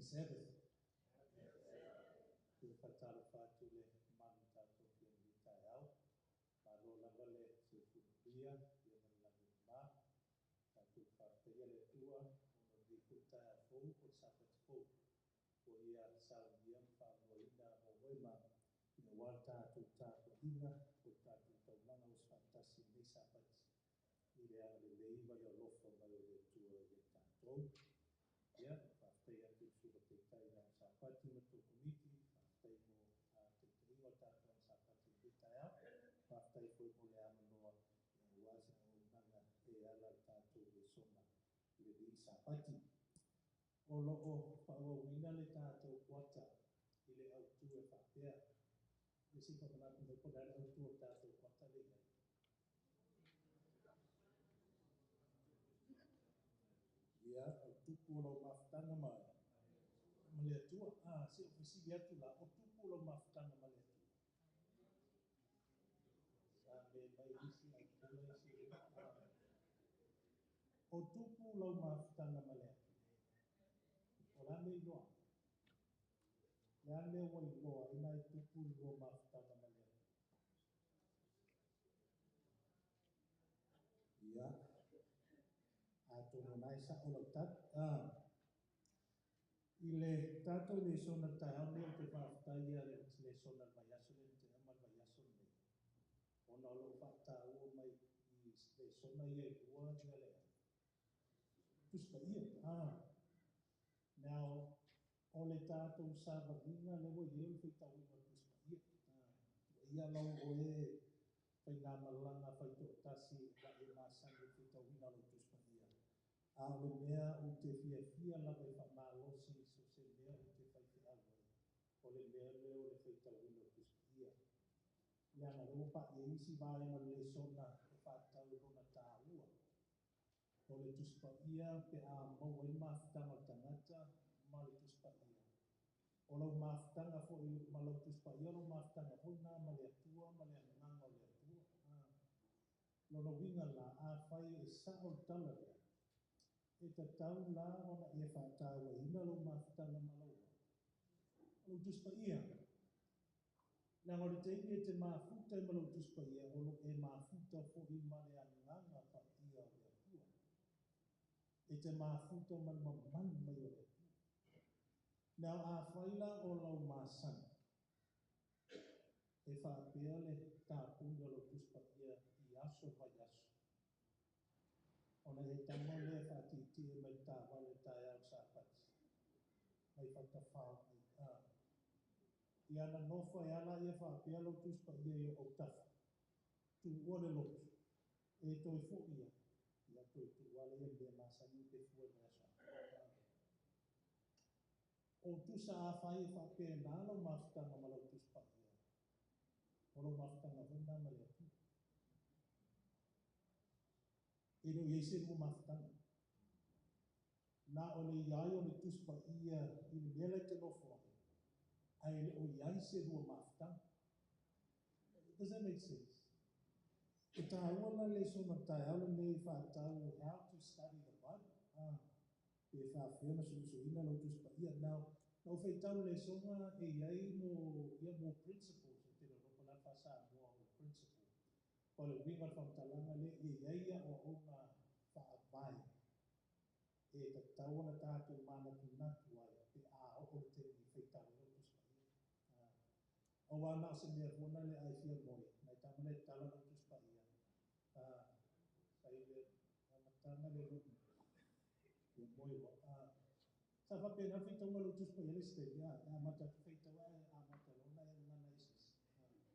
Sabbath. Ke whataro whātu le manu tātou ki ang vitai au. Malo lava le se funuia, ia manlagi mā. Tātou whāpeia le tua, ono di kutai a fōu, o Sabbath fōu. O ia saunia whāmoina o wema. Ia wā tātou inga, o tātou taunanga o whātasi nei Sabbath. I le aga le lei mai o lofa mai o le tua i tātou. Ia, whāwhai atu sura te tai ngā sāpati ma tō komiti, whāwhai mo te ingo tātou ngā sāpati i tai au, whāwhai fwoi mo le amanoa wāsa o nanga e ala tātou le sona le li sāpati. O loo whaua le tātou kuata i le autu e whāpea. Le si whamanatu me kona le autu o tātou kuata le iai. Ia, o tupu o lau mawhitanga mai. Ma le atua, se ofisi atu la, o tupu o lau mawhitanga ma le atua. Sa me mai isi ai tula isi. O tupu o lau mawhitanga ma le atua. O la me iloa. Le ane o iloa, ina i tupu o lau mawhitanga ma le atua. Ia. Atono nai sa o lau tat. I le tātou le sona tai au leo te whāwhataia le sona maiaso le te amal maiaso le. Ona o lo whātāua mai i le sona ia e ua ia lea. Tuspa ia. Now, o le tātou sāwaringa le wo ieu whitau inga tuspa ia. Ia lau o e whai ngā malanga whai tō tasi la e māsangi whitau inga lau tuspa ia. A o mea o te fia la me whamalosi so se mea o te whaite awai. O le mea leo le whaitau ino kuskia. Ia na leo pa e isi vai ma le sona e whatau rona tā ua. O le tuspa ia pe a maua i mawhitanga tangata ma le tuspa ia. O lau mawhitanga fo i ma lau tuspa ia lau mawhitanga fo nā ma le atua ma le ananga o le atua. Lono winga la a whai e sao tala lea. E ta tau la ona e whātāua ina lo mawhitanga malaua. O tuspa ia. Nā ngore te inge te mawhuta i malo tuspa ia, o lo e mawhuta fo i mare anganga wha ia o le atua. E te mawhuta man mai o le atua. Nā a whaila o lau māsana. E whāpea le tāpunga lo tuspa ia i aso vai aso. Ona e tamo le whatiti e mai tā wale tai au sāpati. Mai whatawhao ai. I ana nofa e ala ia whapea lo tuspa ia i o tafa. Tu ua le lotu. E toi fo ia. Ia toi tu wale ia mea masani pe fua mea sa. O tusa a whai e whapea nā lo mawhitanga ma lo tuspa ia. O lo mawhitanga huna ma le atua. E no iese mo mawhitanga. Nā o le iai o le tuspa ia i le mele te nofo ai. Ai le o iai se rua mawhitanga. Does that make sense? E tā uala le sona tai au le whātau how to study the Bible. E whawhia ma so ina lo tuspa ia. Now whaitau le sona e iai mo principles. E te ropa la whasa mua o principles. O le winga whamtalanga le iai o ona whaamai. E ta taua na tātou mana tunatu ai, pe a o te ni whaitau e roto spai. O wana se mea kona le ai fia moi, nai tamana e tala roto spai. Sai le amatanga le roto. E moi wa. Sa whapena whaitau ma roto spai le stegi, a mata whaitau a mata lona e ngana isis.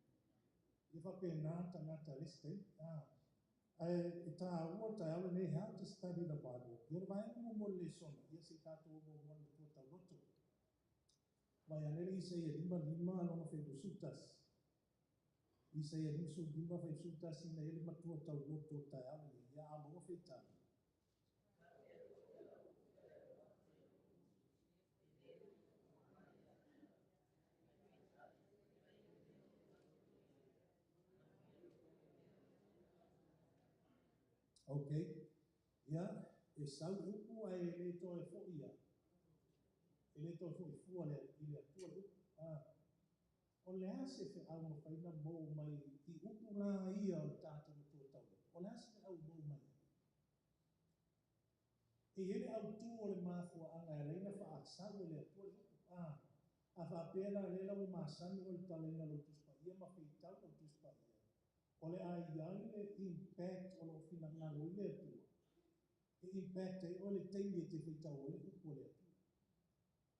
E whapena tangata le stegi, e tā ua tai ala nei how to study the Bible. Ia vai mo le sona, ia se tātou mo le tua tau roto. Vai anere isa ia lima alona whaidu sutas. Isa ia lima whaidu sutas ina ele matua tau roto tai ala ia a mo whaitana. Okay. Ia, e sau upu ai e to e fo ia. ele to fu fu le ile tu o le ase fe au mo faina mo mai I upu la ia o tata mo tu tau o le ase au mo mai e ele au tu o le mafu anga e leina fa aksa le tu le a fa pena le la o masani o le talena lo tuspa ia ma feitau o tuspa ia o le ai le impact o lo fina ngalo le tu e impact e o le teimi te feitau o le upu le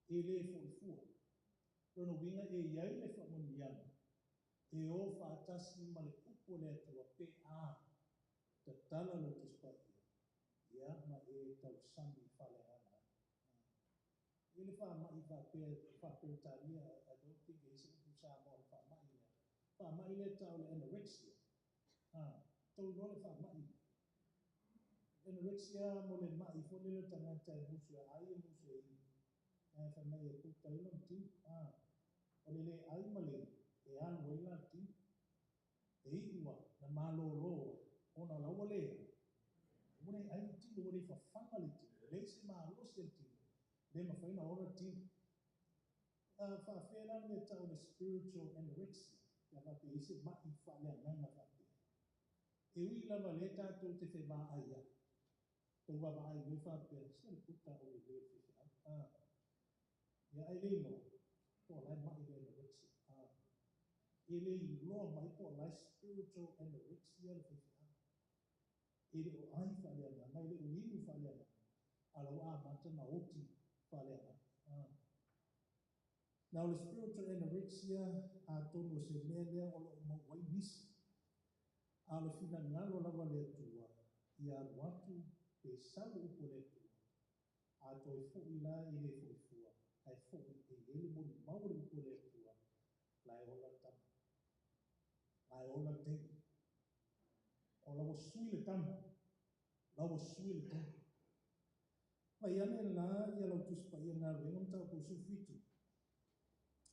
tu e le fu Rono winga e iai le whamoniana. E o whaatasi ma le upo le atua pe ta tala lo te spaia. Ia ma e tau sami whale ana. E le whamai whapea tania, I don't think e se upu sa mo le whamai le. Whamai le tau le anorexia. Tau no le whamai. Anorexia mo le mai fone le tangata e musu ai e musu e i. Ai whamai e puta ilo mti. O le ai male e anu e la ti e iwa na malolo ona la wale mune ai ti no le fa fanga le ti le se malo se ti le ma fa ina ora ti fa fera le ta o spiritual anorexia ya va pe ise ma I fa le ngana fa e wi la valeta to te fe ba ai ya to va ba ai le fa pe se puta o le fe ya ai le no po la ma I le anorexia ele loa mai po la spiritual anorexia le fefe'a. Ele o ai whaleana, mai le o inu whaleana. Alau mata na oti whaleana. Now le spiritual anorexia a tono se mea lea o lo mawai nisi. A le fina ngalo lava le atua. Ia watu pe salu upo le atua. A toi fui la ele fui fua. Ai fui e ele mo mauri upo le atua. Lai ola tamu. Ai ola te. Ola wo sui le tamu. La wo sui le tamu. Mai ane la ia lau tuspa ia ngā rengam tau ko sufitu.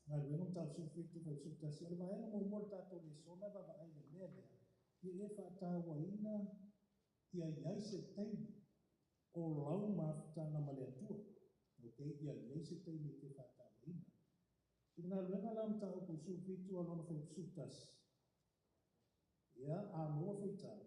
Ngā rengam tau sufitu kai sutasi. Ala vai mo mor tato le sona baba ai le mea lea. Ia e whata waina ia iai se teimi o lau mafutanga male atua. Ok, ia iai se teimi te whata waina. I ngā renga lam tau ko sufitu alona whai sutasi. Ia a moa whaitau.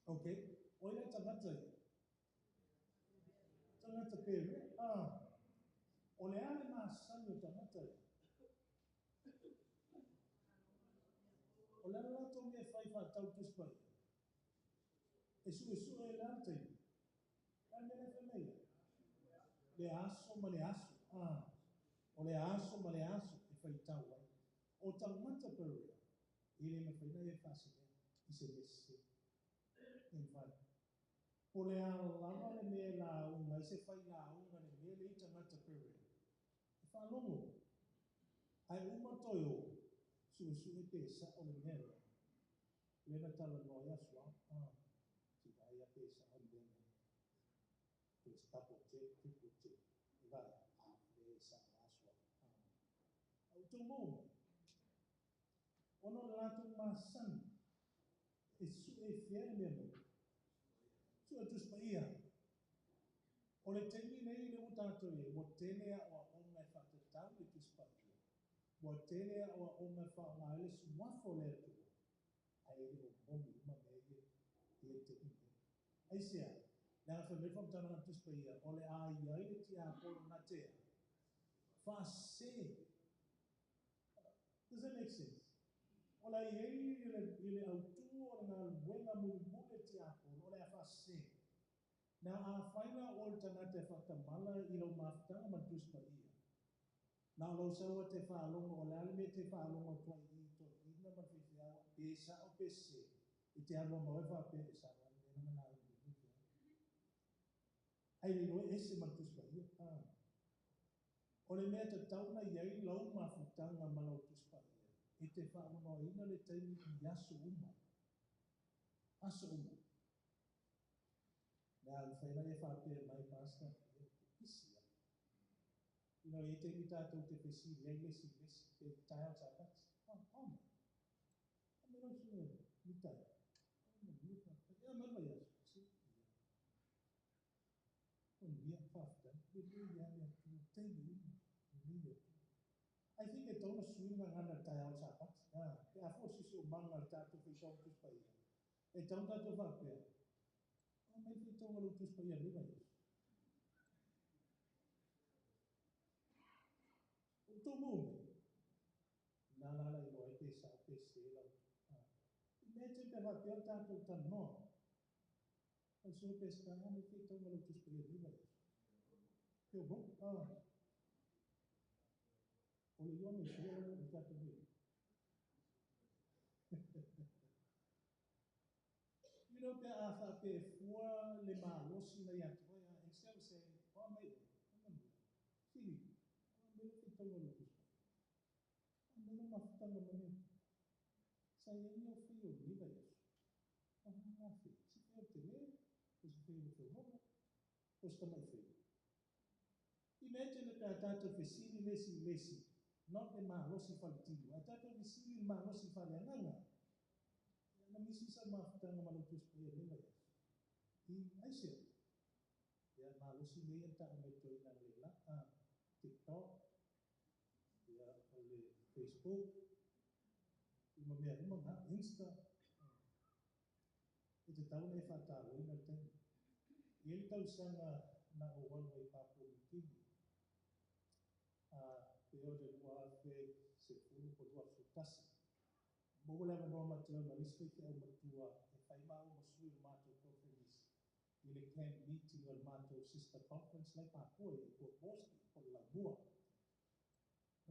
Okay, oila tangata i. Tangata pere. O le ale nā sani o tangata i. O le ala tō mea whai whātau tuspai. E su e le ala tei. Ka mena whanei. Le aso ma le aso. O le aso ma le aso e whai tau ai. O tangata pere. I le me whaina e whasine. I se mese. E whai. O le ala le mea la unga. I se whai la unga le mea le I tangata pere. E whanongo. Ai umatoio. Su e pesa o le mea. Lena tala no ya swa. Si vai a pesa o le mea. Pues tapo che, triple che. E vai a pesa a swa. Au tō mō. Ono lato masan. E su e fiere mea mo. Su e tuspa ia. O le teni nei le mutato e. Mo tene a o onga e whatatau le tuspa ia. Mo tene a o onga e whaonga ele suwafo le atu. Ai e mo momi uma mea e te ime. Ai sea. Nā whanewham tana na tuspa ia. O le a iai le ti a polo na tea. Whase. Does that make sense? O la iei ile autu o ngā wenga mule ti a polo. O le a whase. Nā a whaina o le tangata e whatamala I lau mawhtanga ma tuspa ia. Nā lau saua te whaalonga o le alime te whaalonga tuai I to ina ma whiwhiawa. Pesa o pese. I te alo mawewha pesa. Nā nā ai le noe ese matuspa ia. O le mea te tauna iai lau mawhutanga malau tuspa ia. E te whaanoa ina le taimi I aso uma. Aso uma. Nā whaina e whapea mai pasta ia isia. Ino e te mita tau te pesi lei lesi te tai au tapat. Oma. Amero su mita. Oma mita. Ya marwa ya. On dia fafta. Bibi ya ya tu te ni. Ni. I think it don't swing ngana tai au tapat. Pe a fo si so manga ta tu fi so tu pa ia. E tau ta tu fa pe. O mai fi tau lu tu pa ia ni ba. Tu mume. Na la i loe pe sa pe se la. Imagine pe va pe ta tu ta no. O so pe sa na mi fi tau lu tu pa ia ni ba. Pe bom. O le yo me se la ta tu ni. You know, pe a fa pe fua le malosi na ia tu ia. Instead of saying, oh mai, sili, mai fi tau lu tu. Ano mafutanga mani. Sa yenyo fio ni ba yesu. Fi. Si fio te me, o si fio te hono, o sta mai fio. Imagine pe a tato fesili lesi. Not the malosi faltino. A tato fesili malosi faliananga. Na misi sa mafutanga malutus pa yan ni ba yesu. I said, ya malosi me yan ta ameto ina lela. TikTok, ya ole Facebook, mamea mga Insta. Ito tau na ifatalo ina tayo. Ele tau sanga na owan way papo mikini. Pero de lua fe se fulu po lua futasi. Mogula na noma teo na respect au matua e fai mau masui mato conference. Ele camp meeting al mato sister conference lai papo e ko boski po la bua.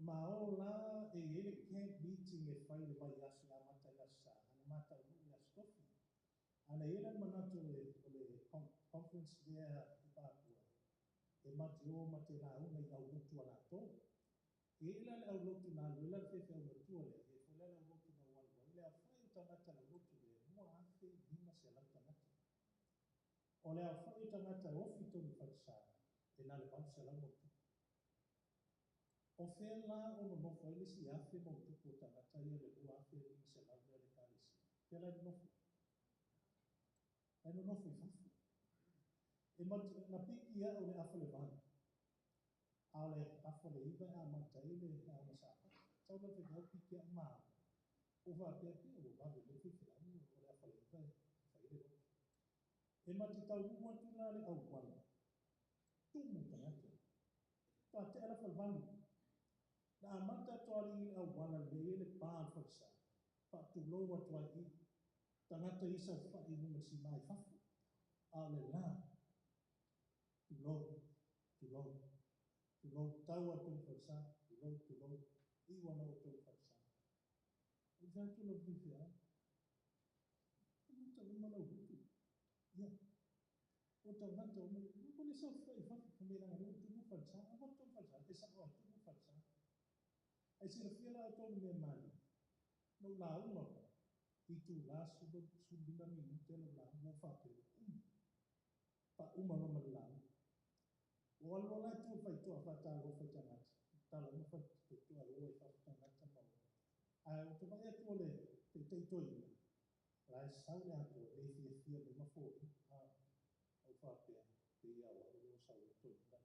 Ma o la e ele camp meeting e fai le vai asu a mata la sa. Ana mata lu ya stofi. Ana ele manato le conference there i Papua. E mate o mate la una i au lotu ala to. E ila le au lotu na luela le fefe au lotu ale. E fole le au lotu na walwa. Ile au fai utangata le lotu le mua afe lima se lau tangata. O le au fai utangata ofi tonu falsara. E na le pau se lau motu. O fea la o no nofo ele si afe motu po tangata ia le mua afe lima se lau le kalisi. Fea la nofo. E no nofo i fafu. E matu na piki ia o le afa le vana. A le afa le iba a matai le a masaka. Tau le whekau piki a maa. O wha pia pia o wawe le whiwhirangi o le afa le iba e whaile roto. E mati tau uatu la le au wala. Tumu tangata. Ta te ala whalvanu. Na amata toali i au wala le ele paa whaksa. Pa tu loa tua i. Tangata isa wha i nunga si mai fafu. A le la. Tu lo tau atu falsa, tu lo iwa no atu falsa. Uja tu lo bifia. Uta umana utu. Ya. Uta ngata umana. Upole sa fai fafu kumela ngana utu falsa. Ava tu falsa. Esa o atu falsa. Ai sila fiela atu me mani. No la uma. Itu la sudo subina minuto no la mo fate. Pa uma no malau. O alona tu fai tu afata lo fai tangat. Tala mo fai tu a lo fai tangat mo. A tu vai tu le te toi. La sau le ato e fia me mafo. O fa pe ia o lo sau tu da.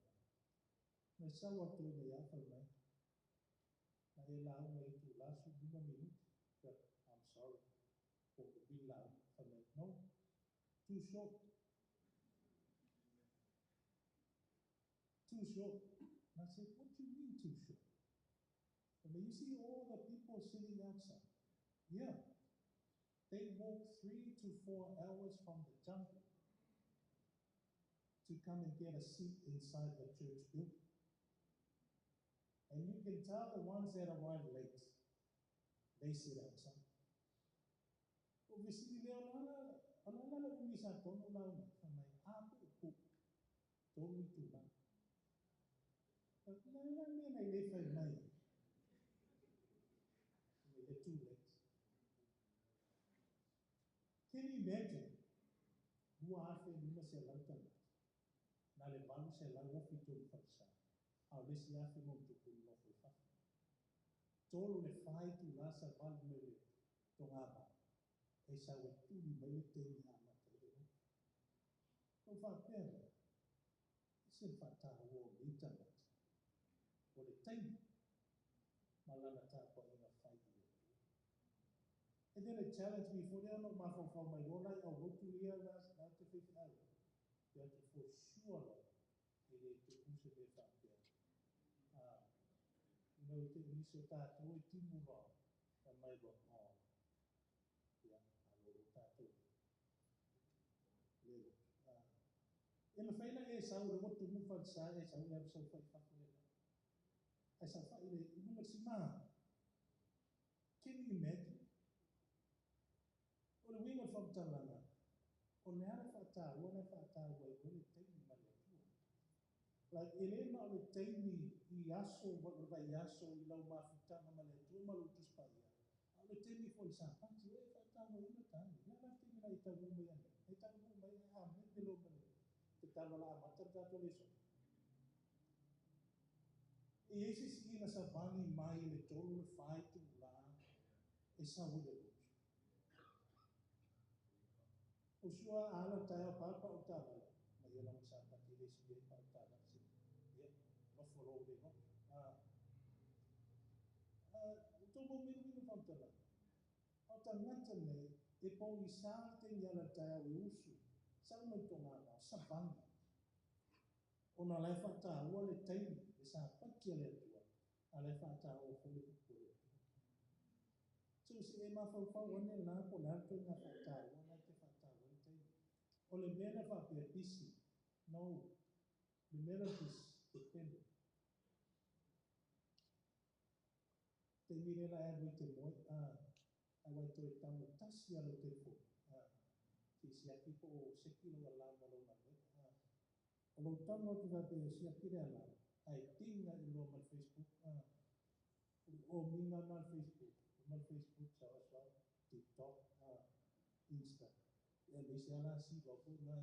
Me sau atu me ia fa mai. Na e la o e tu la su 2 minutos. I'm sorry. For the bill la fa mai. No. Too short. Too short. And I said, what do you mean too short? I mean, you see all the people sitting outside. Yeah. They walk 3 to 4 hours from the jungle to come and get a seat inside the church building. And you can tell the ones that arrive late, they sit outside. Obviously, they are not umisa tono launa. Famay apo po. Tono tula. But na me na ilefay mai. They're too late. Can you imagine? Mua afe lima se lau tanga. Na le balu se lau ofi tolu falsa. au lesi afe mo tuku no foi fa tolu le fai tu lasa bal mele tongaba e sa we tu ni mele te ni ama te le no fa pera se fa ta wo vita o le tai malana ta ko ina fai tu and then a challenge me for them no ma for my own life au tu ia las na te fi au ya te for sure ele te use le fa pera you know, te inicio tātou I timu roa, ka mai roa ngā. Ia, alo tātou. Leo. E ma whaina e sau le motu muwha sa e sau e sau whai whaku e. E sau whai le, nunga si mā. Can you imagine? O le winga whamtalanga. O le ara whata, o le whata wai, o le teimi mare atua. Like, ele na o le teimi I aso, vai aso I lau mawhitanga mare atua, malu tuspaya. Le temi fo sa pati e fa ta mo ina ta ya la temi na ita mo ya e ta mo mai a me de lo me te ta la ma ta ta to leso e ese si na sa vani mai le tolu le fai tu la e sa wo de o sua ala ta pa pa o ta la ma yo la sa pati le si e pa ta la si ya no fo lo de no to mo me no fa ta la o ta ngata nei e po I sa te nyala tai o usu sa mai tonga na sa vangi ona lai fata o le taimi e sa paki le tua a lai fata o hole ko le so si e ma fa one la ko la to na fata o na te fata o le taimi o le mena fa pe pisi no le mena pis depende te mire la e te moi a vai to e tamu tasi alo te fo si aki po se kilo la mo lo na o lo tano tu va pe si aki la ai tinga I lo mal Facebook o minga mal Facebook sa sa TikTok Insta ya le si ana si lo pu na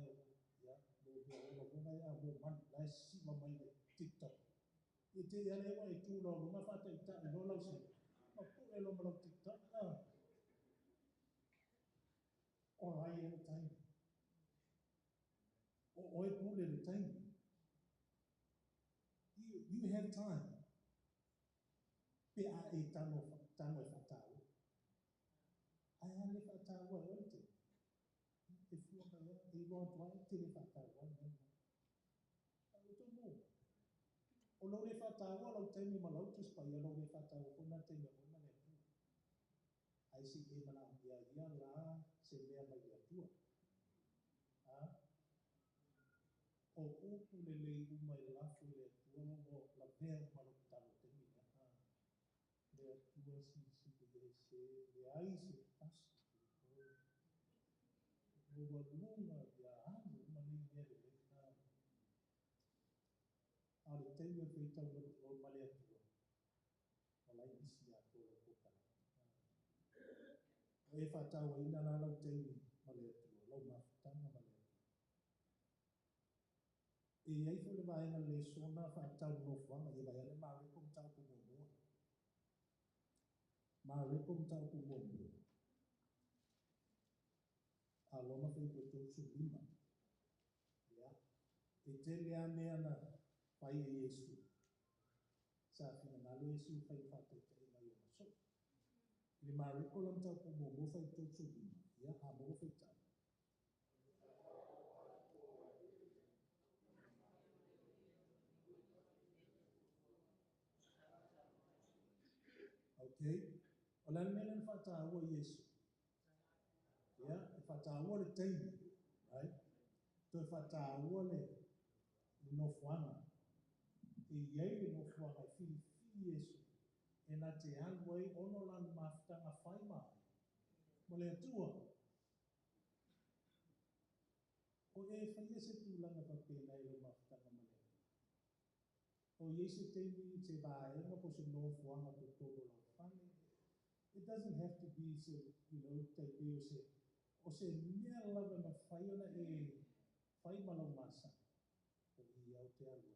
ya lo lo pu na ya mo man la si ma mai TikTok ite ya le wa tu lo ma fa ta ita lo lo si ma pu e lo ma TikTok o ai e time o e pu le time you have time pe a e tano e fatao ai ane fatao e oite e fua ka ia e loa tuai te le fatao o to mo o lo le fatao o lo temi ma lau tus pa ia lo le fatao o na temi o na le tu ai si e mana ia la se lea mai ia tua o upu le lei uma I lafu le tua o la mea ma lo talo temi le atua si le se le ai se pasi o walunga ya anu ma ni mere le a le teime feita o male atua o la isi a tolo kokala e fatau ina la lau teime male atua lau mafutanga male atua e ai fo le vaenga le sona fatau no fuanga e vai ale ma rekom tau ku mo ma rekom tau ku mo a lona fei ko to su lima ya e te lea mea na pai e Yesu sa fina na lo Yesu fai fata te ina yo maso le ma rekom tau ku mo fai to su lima ya a mo fai tau okay o la mena fata o Yesu ya e fata o le teimi right to fata o le no fuanga e iai le no fuanga fili Yesu e na te alu ai ono lan mafutanga fai mai mo le atua o e whaia se tūlanga pa pēnei le mafutanga mo le o Yesu teimi te vāenga po se no fuanga to tōro lau whane it doesn't have to be so you know te pe o se mea lava na whai ona e whai malau masa o I au te alu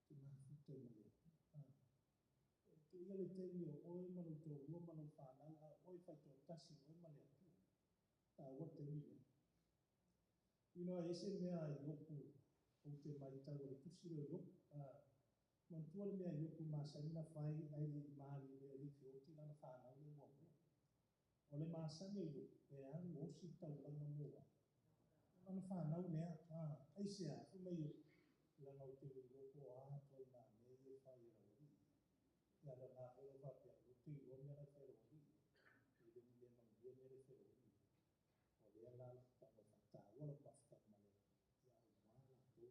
te mafuta te male. Tu ia le te mio oe manu tō ua manu whanau a oe whai tō tasi oe male atu. Tā ua te mine. Ese mea ioku o te maitau o le tusi leo ioku. Mantua le mea ioku māsanina whai ai le maari le li whioti lana whanau le mua mua. O le māsani o ioku, e angu osi taulanga mua. Lana whanau lea, ai sea, fumei ioku. Lana o te ioku o toi nā me e whai e rauri. Ia la nā pēro whapea, o te ua mea na wherauri. E le mile mangia mea le wherauri. O lea la whanau whataua la mafta male. Ia o wala tō.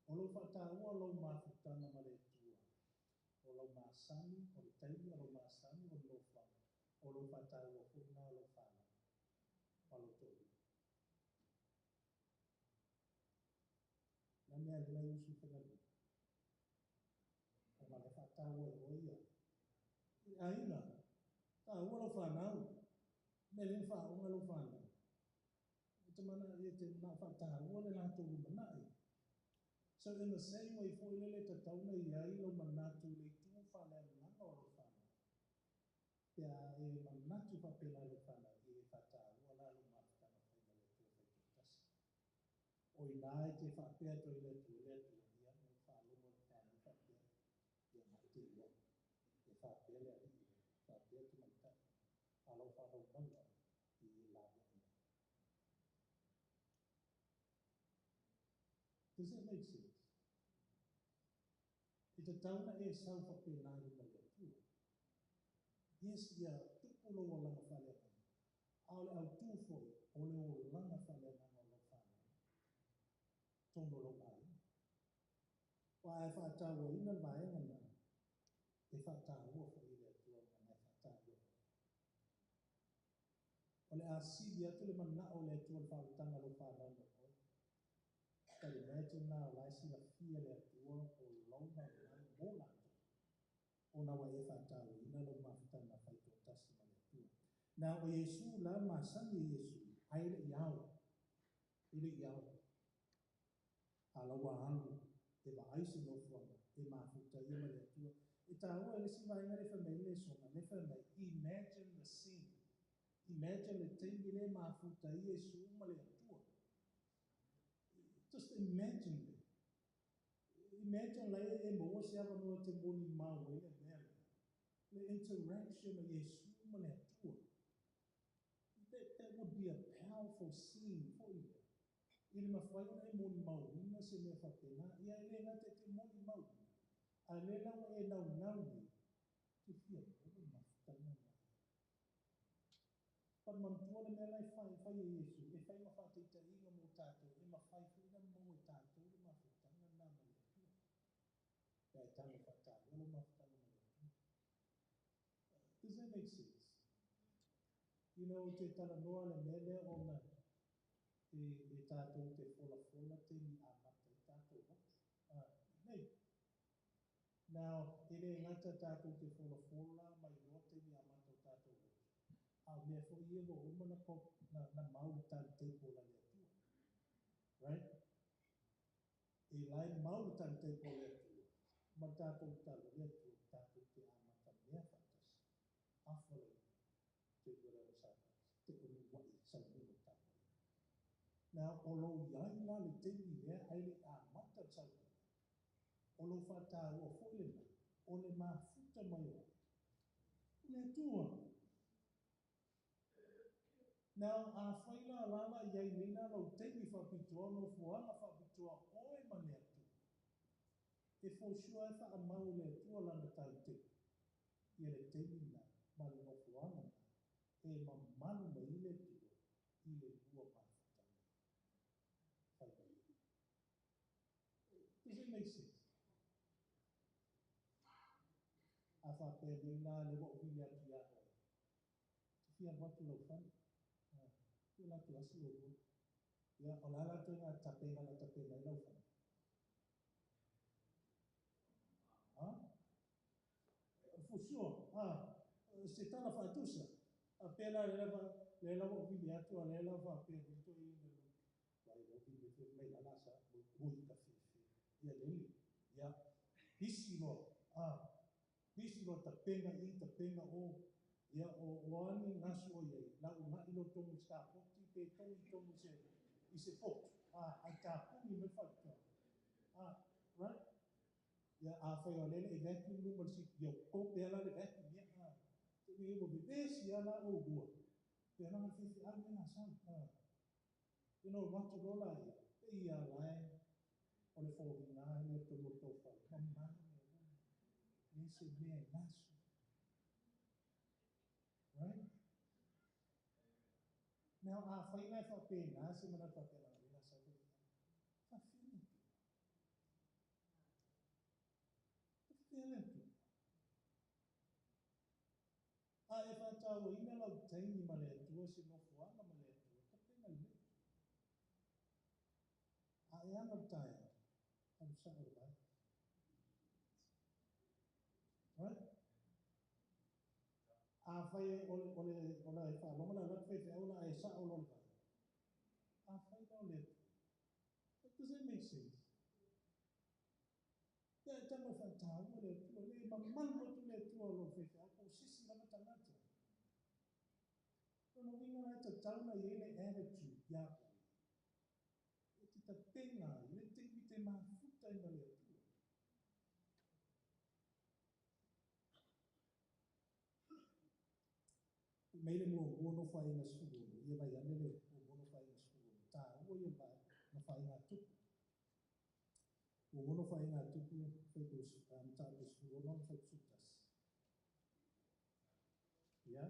O lo whataua o lo mafutanga male tua. O lo māsani, o le taimi o lo māsani, o lo whana. O lo whataua funa o lo whana. Palo tōi. Na mea lena iusu whanau. O male whataua e oia. Aina, tā ua lo whanau. Me le whaunga lo whanau. Te mana e te nā whataua le nā tōru manai. So in the same way, for lele te tauna I ai lo manatu le tu whale nanga o lo whana. Pea e manatu whapena lo whana I e whataua la lo mafutanga whaina le tu whai tōtasi. O I nā e te whapea toi le tu ia no whalomo le whana whapea. Ia mate ua. E whapea le ali. Whapea tu maita. Alo whanau nanga I la moina. Does that make sense? I te tauna e sau whapena I male atua. Yes, ia tupulo o langa whale nanga. Aole au tūfoi, ole o langa whale nanga o lo whana. Tono lo mai. Wa e whataua ina mai ngana. E whataua wha I le atua ngana e whataua. Ole a sidi atu le mana o le atua le whautanga lo whana na oi. Can you imagine now, I see the fear that work or longer than more. Ona wa e whataua ina lo mafutanga whai tō tasi male atua. Nā o Yesu la masani Yesu, ai le iau. Ile iau. Ala wa anu, e wa aisi no fuanga, e mafuta ia male atua. E tā ua ele si vai ngare whamei le sona, le whamei, imagine the scene. Imagine le teimi le mafuta Yesu male atua. Just imagine it. Imagine la e moa se awa noa te moni mau e le mea. The interaction of Yesu male atua. That would be a powerful scene for you. Ili mawhaina e moni mau, ina se mea whapena, ia ele ngate te moni mau. A le lawa e nau ngauni, te fia kore mawhtanga mai. Pat mantua le mea lai whai e Yesu, e whai mawhatita inga mo tātou, e mawhai whina mo e tātou le mawhtanga nā male atua. Pea e tango whataua le mawhtanga male atua. Does that make sense? Te tala noa le mele o na e tātou te fola te ni amata I tātou hoki. Nei. Now, ele ngata tātou te fola mai roa te ni amata o tātou hoki. Mea fo ia mo uma na mau tātou te pola le atua. Right? E lai mau tātou te pola le atua. Ma tātou tala le atua, tātou te amata mea whatas. Awhare te wera o sāta. Te koni wai sa nino tātou. Now, o lo iai la le teimi lea ai le amata tātou. O lo whataua whoilena. O le mafuta mai o. Le atua. Now, a whaila lala iai nina lau teimi whapitoa no fuanga whapitoa oe mane atu. E fōsua e wha amau le atua lana tātou. Ia le teimi na, ma le no fuanga na. E mamanu mai le tua, I le lua mafutanga. Whai mai. Does it make sense? A whapea mena le wa uhi atu ia oi. Fia watu lau whani. Ia la tu asi o ua. Ia o la tu ngā tapenga la tapenga I lau whani. For sure. Se tana whatusa. A pēla le lawa uhi atu a le lawa whapea mito I le vai lo uhi mito mei la nasa. Ui ka whiwhi. Ia leli. Ia. Hisi lo ta penga o ia o ani ngasu o ia la una ilo tongu ska poti pe tongu se fotu ai ta puni me fatu right ia a fai o lele i vacuum number si yo ko pe ala le vacuum ia te me o be si ala o bua pe ala me fi ala me na san you know what to roll out pe ia lai o le fo na le to lo to fa ma ni se me ngasu right now a fai na fa pe na se mana fa pe na na sa ko fa fini tu e fa tau ina la taini ma le tua se no fuana ma le tua ta pena le e ana tai am sa o ba right a fai ole fa lo na la fe fe ona e sa o lo ba a fai no le does it make sense ya ta ma fa tau ma le tua le ma mal mo tu le tua lo fe fe ko sisi la ta na ta no vinga na ta tau na yele attitude ya ti ta pena le te ki te ma futa ina le tua mai le mo no fai na sulu ia vai ane le mo no fai na sulu ta o ia vai na fai na tupu o no fai na tupu fai ko ta ko sulu no fai sutas ya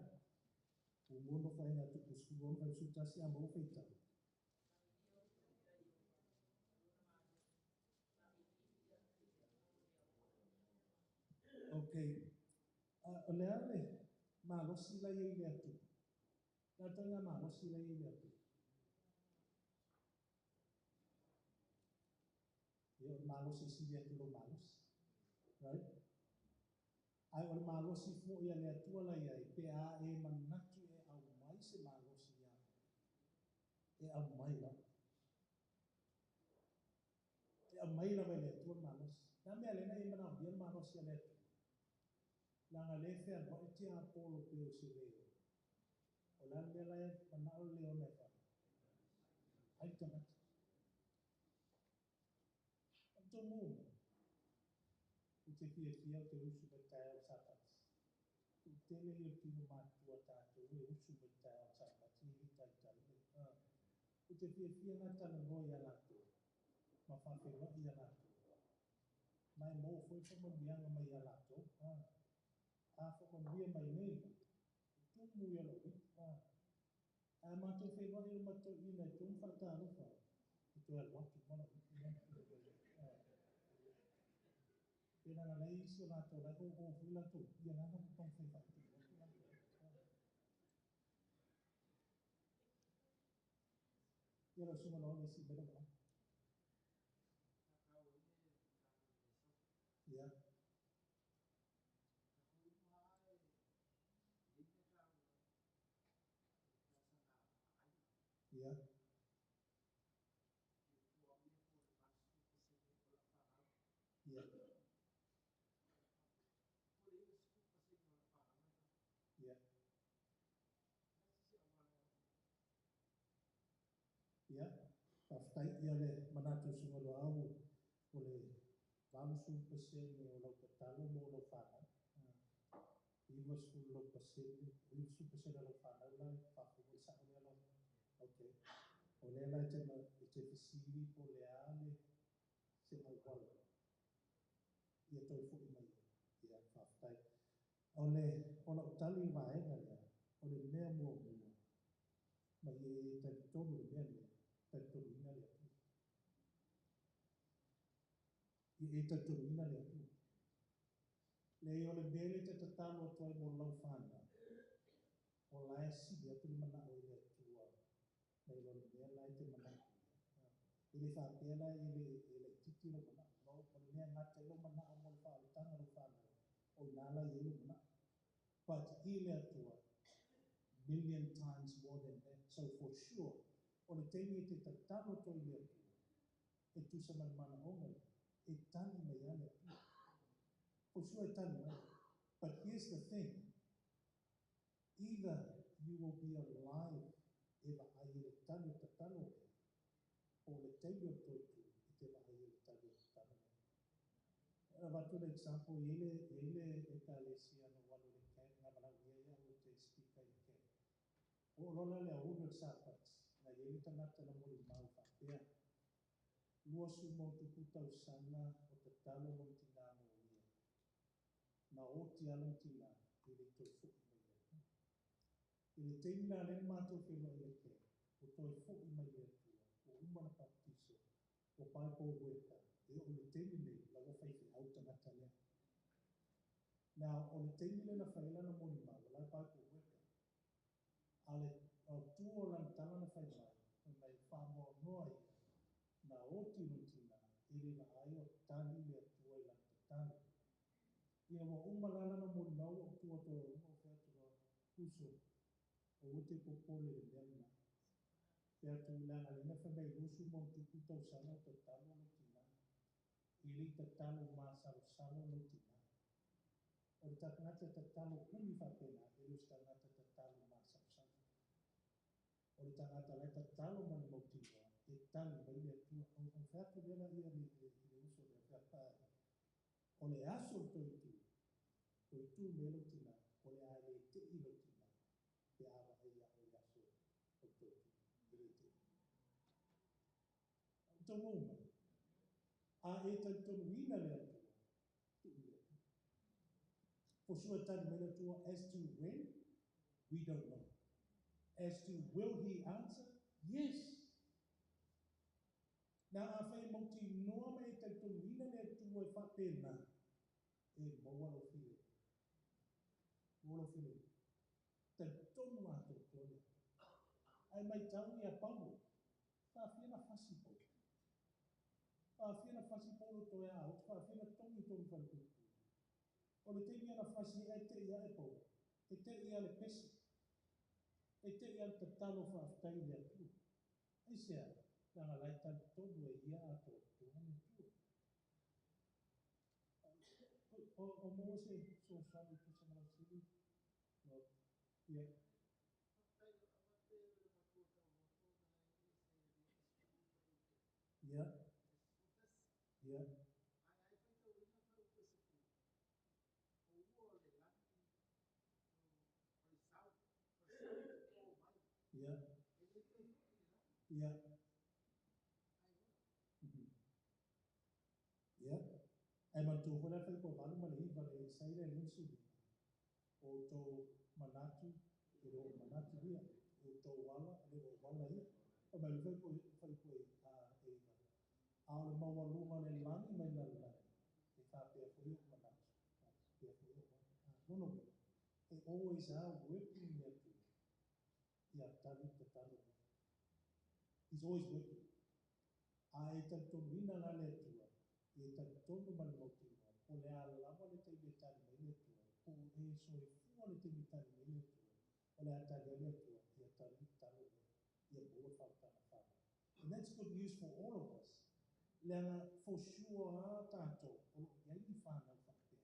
o no fai na tupu sulu no fai sutas ya mo fai ta okay o le ale ma lo si la ye le tu la tanga ma lo si la ye le tu yo ma lo si le tu lo malos right ai o malo si fu ia le tua la ia pe a e manatu e au mai se malo si ia e au mai la e au mai la le tua malo na me le na e mana bien malo si le la nga le fe ba ti a polo pe o si le o la me la mana o le o le fa ai tana to mo o te fia o te usu me tai o sapas tele yo tino matua tato e usu me tai o sapas ni hita i tale o te fia na tala no ia lato ma fa fe no ia lato mai mo foi como bianga mai ia lato a fo con via mai nei tu mu ia lo a ma to fe no ia ma to ina tu fa ta no fa tu e lo tu mo no pena na lei so la to la ko fu la to ia na no ton fe fa tu ia lo suma no si belo no ia ia ia ia ia aftai ia le manatu suma lo au o le valu su pese me o lo talo mo lo fa iwa su lo pese iwa su pese lo fa la fa ko sa o lo okay o le la te fisili po le ale se au wala ia toi fu mai ia aftai o le tali vai na le o le mea mo ma ye te tonu le mea le te tonu ina le i te tonu ina le le o le mele te tatalo toi mo lau whana o la e si le atu mana o le tua le o le mea lai te mana i le whapela i le titi lo mana o le mea ngata lo mana o mo le whaotanga lo whana o nala i lo mana but i le atua million times more than that. So for sure, o le teini te tatalo toi le atua, e tu sa mana onga, e tali mai ale atua. For sure it doesn't matter. But here's the thing. Either you will be alive eva aile tano tatano o le teio toitu I te aile tano tatano. Vatu le example ele ekalesia no walo le ke na bala ia o te speaker I ke. O lona le au le sapats na ele tanata na moli mau papea. Lua sumo tukuta usana o tatano mo tina mo ia. Na o ti alo tina ele toifu Ele tei na le mātou whenua I ke, o toi fo I mai le tua, o umana baptiso, o pai po weka, o le tei nei, la wawhai whi au tangata lea. Now, o le tei le na whaila na moni mau, la pai po weka. Ale, au tua lan tala na whai mai whamoa noa I, na o tino tina, ele na ai o tani le tua I lan tani. Ia wa umalala na moni mau, o tua to o whea tua, kuso, o te popole le lena. Pea tu langa le nefa mai lusu mo tuku tau sana o tatalo no tina. Ili tatalo masalo salo no tina. O le takangata tatalo kumi whapena, iliustangata tatalo masalo salo. O le tangata le tatalo mani mo tina, e tali mai le tua. O whiatu lena ia le uso le whiapai. O le aso toitu melo tina, o le ale te ilo tina. Pe awa e ia o le aso o toitu. Tonga. A e tonga le atua. For sure, as to when, we don't know. As to will he answer? Yes. Now, a whai mauti noa me te tonga le atua e whapena. E mawalo file. Mawalo file. Te tonga ato tole. Ai mai tauni a pamo. Whawhina whasipo. Whawhina whasipo lo toe au. Whawhina tongi tongi whaliputu. O le te ia na whasi e te ia e pou. E te ia le pesi. E te ia te talo whaftai le atu. E sea, nanga lai tali tonu e ia ato tuane tu. O mo se so sabi tu sa mga sili. No, ia. Ia. Ia. Ia. Ia. Ia. Ai mantu hona fai ko vanu ma le iwa le saire lensu. O to manatu, e ro manatu ia. O to wala, e ro wala ia. O mai fai ko a e iwa. A o le maua lunga le lani mai na lani. E ka pia ko ia manatu. Pia ko ia wala. No. It always are working there too. Ia tali te talo. He's always working. A e tai tonu ina la le tua. E tai tonu mani mautinga. O le a lama le tai metani mai le tua. O e so e fua le tai metani mai le tua. O le a tali le tua. Ia tali talo. Ia bua whautana whana. And that's good news for all of us. Leana for sure a tato. O ia i whana whakea.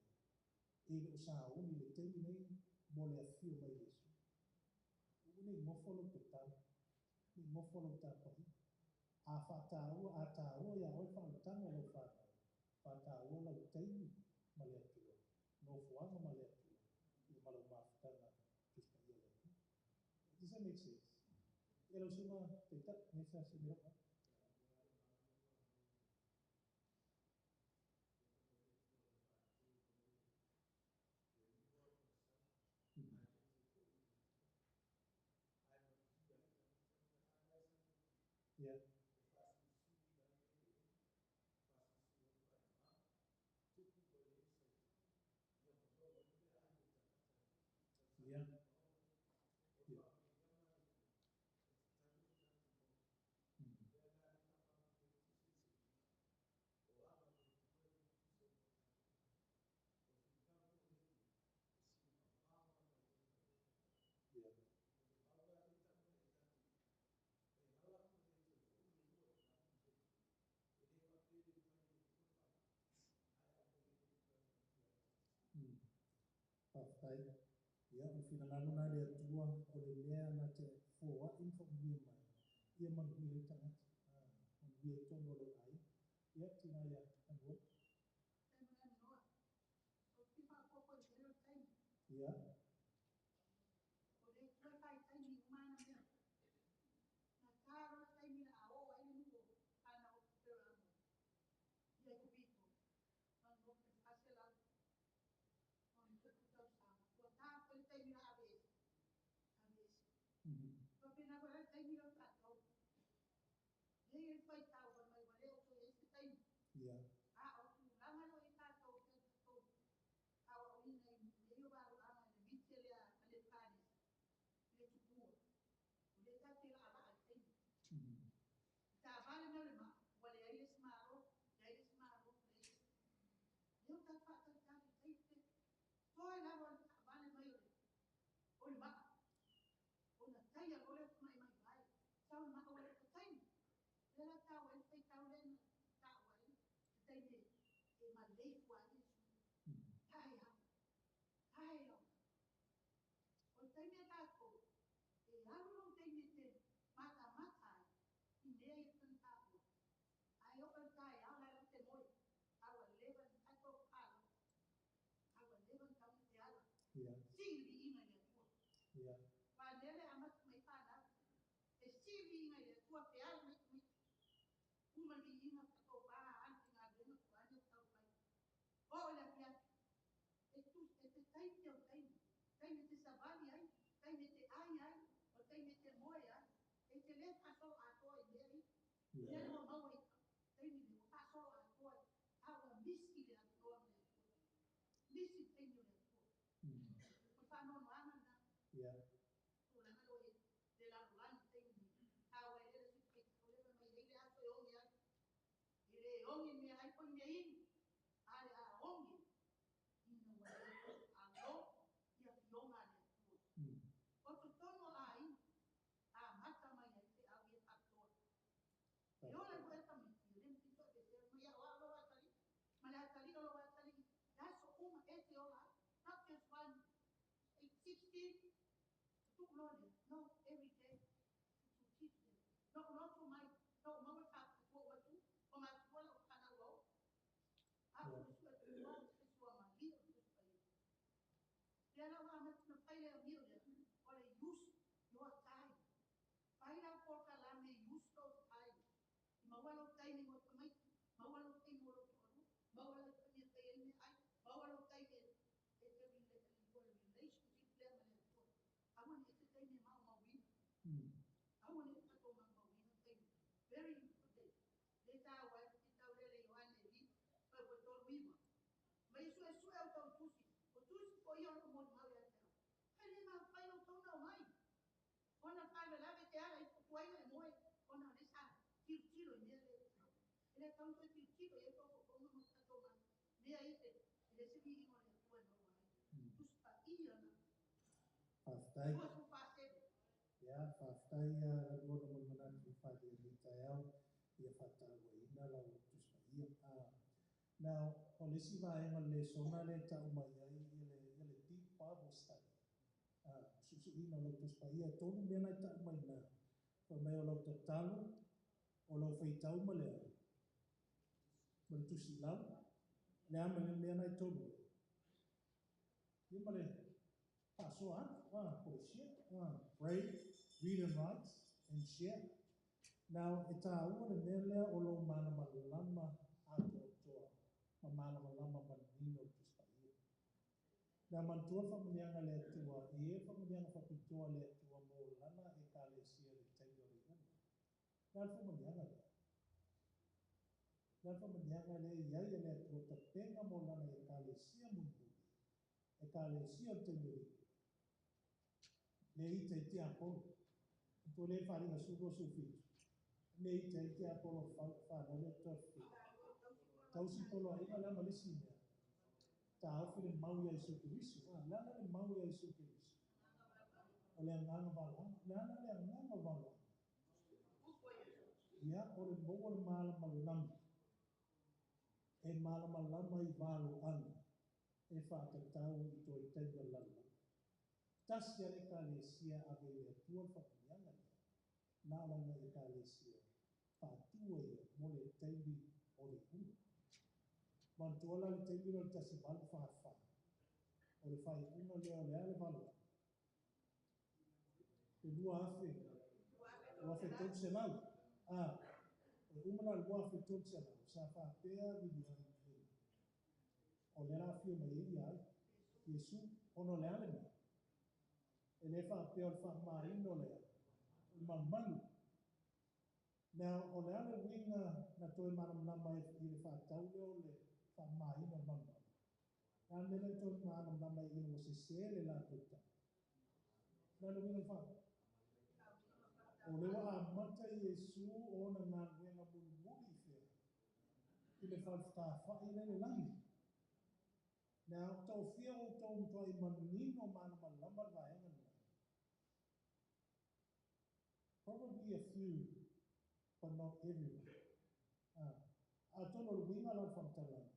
E le usa oni le tai nei mo le afio mai Yesu. Nei mofolo te tau. Nei mofolo te apahi. A whātāua, a tāua ia oi whautanga no whātau. Whātāua lau teimi ma le atua. No fuanga ma le atua. I malau mawhitanga tuska ia le atua. Does that make sense? Ia lau sima te tak, nesa si mera pa. Yeah. Yeah. Yeah. whawhai. Ia o whina nganu nā rea tua o le mea na te fōa info mia mai. Ia manuia i tangata. Manuia i tono lo ai. Ia tina ia anua. Ia. Yeah. Yeah. Yeah. Yeah. Whawhai. Yeah, whawhai rona mo manatu whadi ni tai au. Ia whatau wa ina lau tuspa ia. Now, o le si vaenga le sona le tau mai ai le deep Bible study. Susu ina lau tuspa ia tonu mena tau mai na. Pa mai o lau tatalu, o lau whaitau ma lea. Ma le tusi lau. Le ama le mena i tonu. Ia ma le paso for share. Pray, read and write, and share. Now, e tā ua le mea lea o lo mana malama ato toa. Ma mana malama manino tuspa ia. Na mantua whamanianga le atua, e whamanianga whapitoa le atua mo lana e ka le sia le taio le una. Nā whamanianga le. Nā whamanianga le iai le atua ta penga mo lana e ka le sia mungu. E ka le sia taio le. Le ita i te apolo. To le wharinga suko sufitu. Ne i te apolo whana le tofi. Tausi polo a inga lama lisi mea. Ta hawhi le mau ia isu kirisi. Lana le mau ia isu kirisi. O le anganga wala. Lana le anganga wala. Ia o le maua le malama lama. E malama lama i walu anu. e whātatau I toi teiga lala. Tasi ale kālesia ave le atua whakamianga lea. Nā langa e kālesia pātua ia mo le teimi o le unga. Mantuala le teimi o le tasi balu whawha. O le whai unga lea o lea le balu. E lua afe. Lua afe tōku se lau. O umana lua afe tōku se lau. Sa whapea viliani. O le la fio mai ia ai. Yesu ono le ale mai. E le whapea o le whamarino lea. Mamanu. Now, o le ale winga na toi manamnama I le whatau leo le whamarino mamanu. Nā mele toi manamnama I le wasesele la tuta. Nā le winga wha. O le wa amata Yesu o na ngā wenga muli muli whea. I le whawhawha I le langi. Now, tau whia o tau mtua I manino manama lama vaenga nai. Probably a few, but not everyone. Atono le winga la whamtalanga.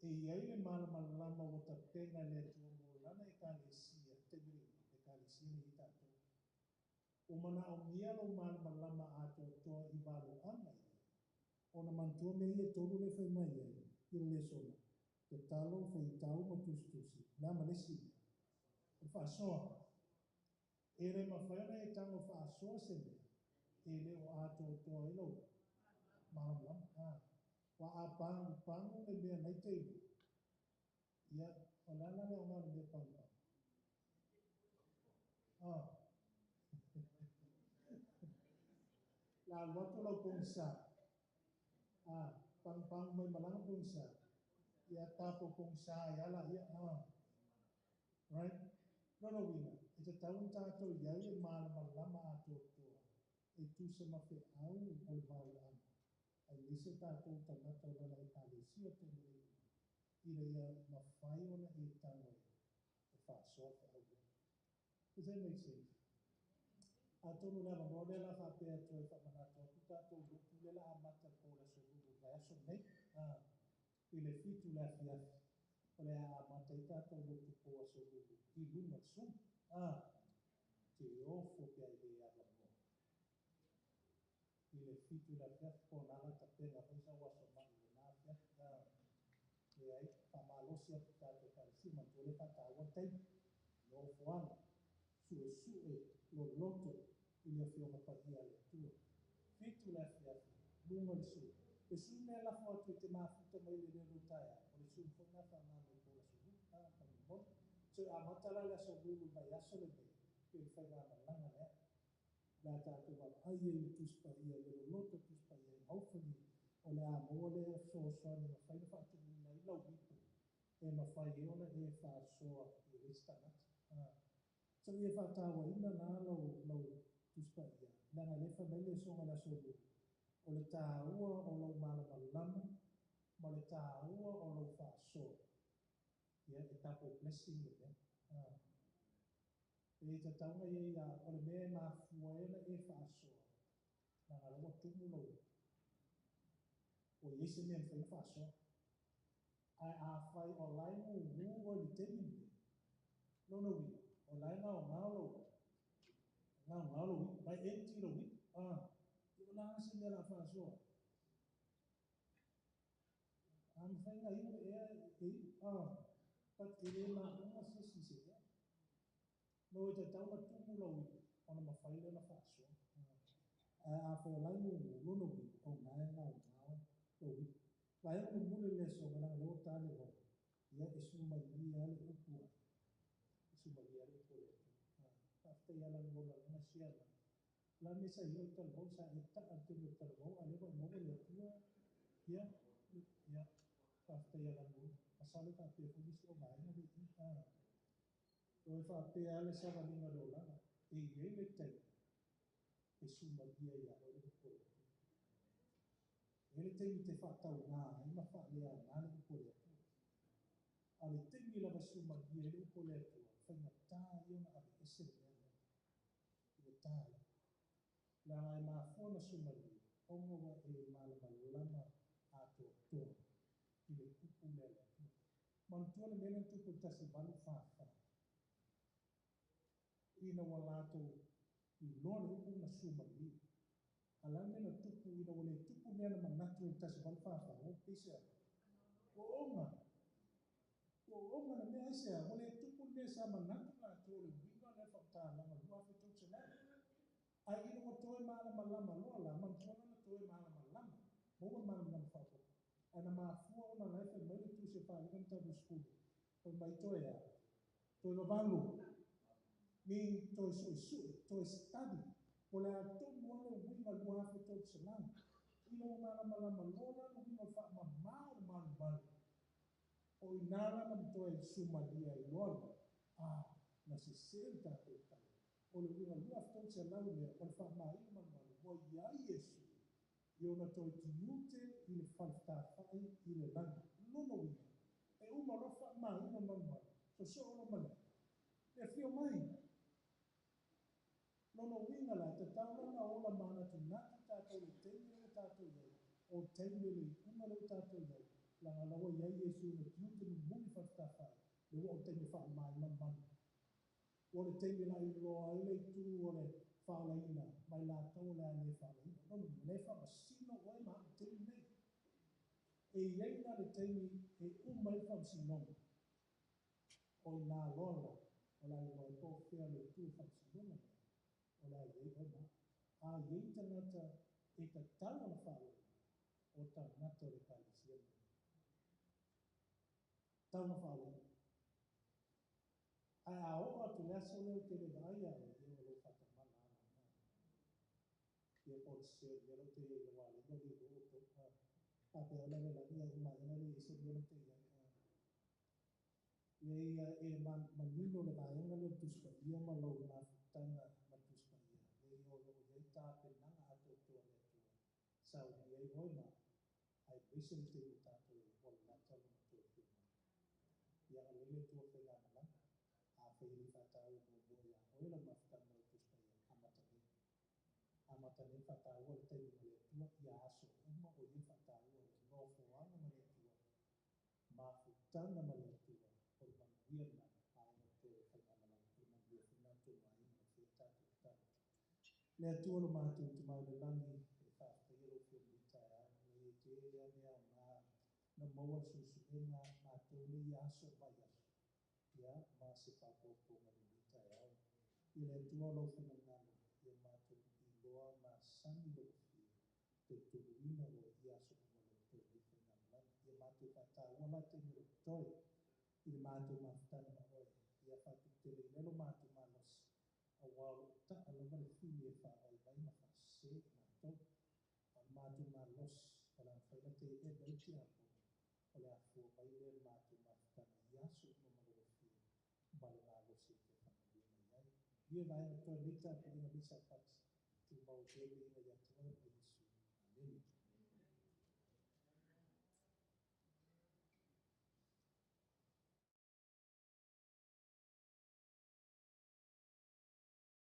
E iai le manama lama o ta penga le tua mo lana e kālesia, te miri e kālesia ni I tātou. O mana o mia lo manama lama ato toa I valo anga ia. O na mantua me ia tolu le whai mai ia, I le sona. Te talo whai tau ma tusi. Nā manesi ia. E whaasoa. E re mawhaina e tango whaasoa se mea. E le o ato toa I lau. Manama lama. Wa a pangu le mea nei teibu. Ia, o lana le o ngā le mea pangu. La loto lau pungsa. Pang mai malanga pungsa. Ia tapo pungsa ia la ia. Right? No winga. E te taun tātou iau e malama lama ato toa. E tu se mawhi au o le vau ana. Ai lise tātou tangata o lana e kālesia te mire. Ira ia mawhai ona e tango e whaasoa te au. Does that make sense? Atonu lava mole la whapea toi whamanato. Tātou rupu le la amata ko la soruru. Vai aso nei. I le fitu la fiafi. O le amata I tātou rupu ko la soruru. I lunga sun. Te ofo pia I le ala mo. I le fitu la fiafi ko nala ta penga. Pisa waso mani le nā fiafi. Le ai pamalosia tātou karisi. Mantole patawa tei. No foana. Sue lo loto I le whionga pahia le tua. Fitu le fiafi, lunga le su. Le su mea la fua tu te mafuta mai le nero taia. O le su whonga whanga me kola su. Pamimon. So a matala le so lulu mai aso le mei. Ke le whainga malanga lea. La tātou wala aia I le tuspa ia le loto tuspa ia. Hopefully o le a moa le soani ma whaina whaatumi na I lau wipu. E ma whai e ona e whaasoa I restanat. So ia whātawa ina nā lau tuspa ia. Nanga lefa mai le songa la soru. O le tāua o lau malama lama, ma le tāua o lau whāsoa. Ia e tapo blessing le mea. E te taunga ia o le mea mafua ena e whāsoa. Nanga lau tumu lau. O iese mea mwhaina whāsoa. Ai a whai o laimu ngu o le temi. No wina. O lai ngau ngalo. Ngau ngalo wi. Mai enti lo wi. Yo la se me la fa so. Am whainga iu e. Pat ele na unga se. No e te taunga tumu lo wi. Ona ma whaile na fa so. A whai o lai ngu lono wi. O ngai ngau ngau lo wi. Lai ngu mule le so. Ngana leo tane ho. Ia e suma ia le upua. Suma ia le upua. After yala ngola nga siya na. La mesa yo talbo sa ita at yung talbo. Ano ba mo wala tua? Ya. After yala ngola. Masalo ta pe pulis o ba na di. O fa pe ala sa ba nga dola. E ye le tay. E suma dia ya o le ko. Ele tem te fa tau nga, ai ma fa le ana le ko le. Ale tem ni la suma dia le ko le tua. Fa na ta yo na ave ese Tala. La ngai mafona sumali. Ongo wa e malama lama ato toa. I le kupu lele. Mantua le mena tupu tasi balu fafa. Ina walato I loa le upu na sumali. Alang mena tupu ina wale tupu mena manatu I tasi balu fafa. O pisa. O onga. O onga na mea isa. Wale tupu mea sa manatu na tole. Winga le fakta lama lua fitu sena. Ai ina mo toe maala malama loa la. Mantua na toe maala malama. Moa maala malama fafa. Ana mafua ona laifa mele tu se pa ina tabu skulu. Ko mai toya. Toi babalu. Ni toi sui, toi study. Ole ato mwana winga lua hafe toi selang. Ino malama lola no winga fa mamau malu. O inala na toi sumalia I lola. Na se senta toi tau. Ole winga lua hafe toi selang le. Ole fa mai malu. Mo ia Yesu. Yo na toi tiute I le falta fai I le langa. Nono winga. E uma rofa mai ino malu. So ono male. Le fio mai. Nono winga la te tauna na ola mana tu natu tātou le teime le tātou iai. O teime le uma le tātou iai. Langa lawa iai Yesu na tiute ni muni whakatawhai. Le o teime wha mai man. O le teime la I loa ele tu o le whaalaina. Mai la tau le ane whaalaina. Nono le wha masino oe ma o teime nei. E iai na le teime e uma le wha masino. O nā lola. O la I loa I po whea le tu wha masino. Ola iei ona. Iei tangata e ta tau na whao o tangata le kalisia. Tau na whao. Ai a o atu leso leo te le vai a e o lo whata mana ana. Ia o se leo te le wale no li o to. A pe ola le la ia uma ina le se leo te ia. Ia e manino le vaenga le tuspa ia ma lo na tanga ma tuspa ia. O lo iei tāpe nanga ato tua le tua. Sau iei oina, ai vise te o tātou o lata lo na tua tua. Ia alele tua whenga malanga. A whehiri whatau mo moia. Oila mafutanga o tuspa ia. Amatane. Amatane whatau o le teimu ma le tua. Ia aso uma o ia whatau o le nofo ana ma le tua. Mafutanga ma le tua. O le manuia na aina tua whenga malanga. O le manuia whenga tua mai ma le tātou tātou. Le atua lo mātou te mai le langi e whaatea lo whio mita e te ea mea na maua susu e ngā mātou le I aso mai aso. Ia, mā se whaapoponga le mita e au. I le atua lo whina ngana I mātou I loa mā sani lo whio te turuina o I aso kuma lo toi le whina ngana. Ia mātou whaataua la te miro toi I le mātou mawhitana ma oe. Ia whatu te le lelo mātou mā losi. A wao ta ala mare fili e whaai vai ma whase ma tau. A mātu ma los, o la whaila te e vai ti apo. O le a fua vai le mātu ma whakana iasu ma malo fili. Ma le ngā losi te whanabia mai ai. Ia vai na toi mita pe ina misa pati. Tu mau tewe ina ia tawara mai Yesu. Amen.